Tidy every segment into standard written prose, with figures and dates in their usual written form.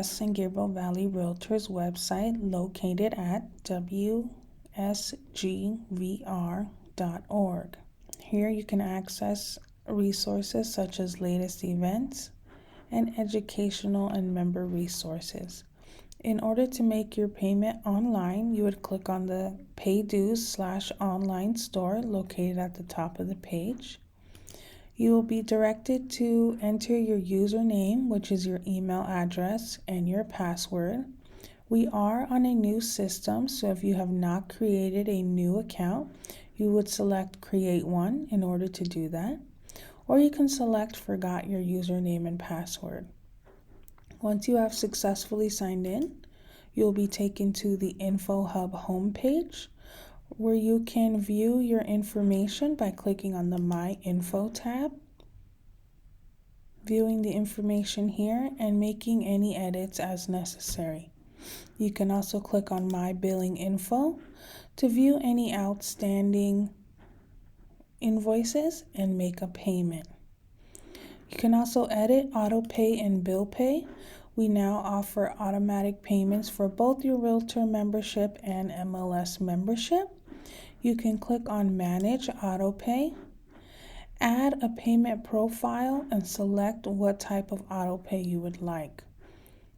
West San Gabriel Valley Realtors website located at WSGVR.org. Here you can access resources such as latest events and educational and member resources. In order to make your payment online, you would click on the Pay Dues/Online Store located at the top of the page. You will be directed to enter your username, which is your email address, and your password. We are on a new system, so if you have not created a new account, you would select Create One in order to do that. Or you can select Forgot your username and password. Once you have successfully signed in, you'll be taken to the InfoHub homepage, where you can view your information by clicking on the My Info tab, viewing the information here, and making any edits as necessary. You can also click on My Billing Info to view any outstanding invoices and make a payment. You can also edit, auto pay, and bill pay. We now offer automatic payments for both your Realtor membership and MLS membership. You can click on Manage Auto Pay, add a payment profile, and select what type of auto pay you would like.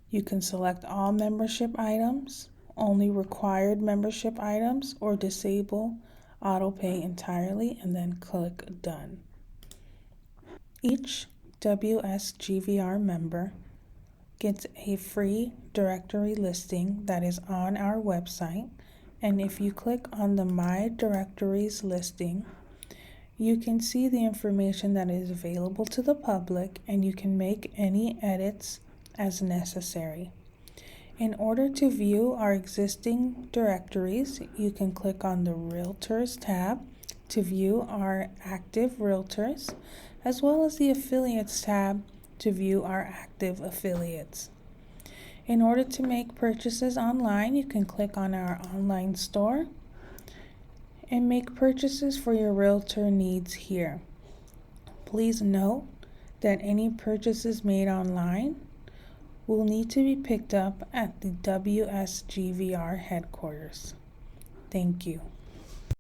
You can select all membership items, only required membership items, or disable auto pay entirely, and then click Done. Each WSGVR member gets a free directory listing that is on our website, and if you click on the My Directories listing, you can see the information that is available to the public, and you can make any edits as necessary. In order to view our existing directories, you can click on the Realtors tab to view our active realtors, as well as the Affiliates tab to view our active affiliates. In order to make purchases online, you can click on our online store and make purchases for your realtor needs here. Please note that any purchases made online will need to be picked up at the WSGVR headquarters. Thank you.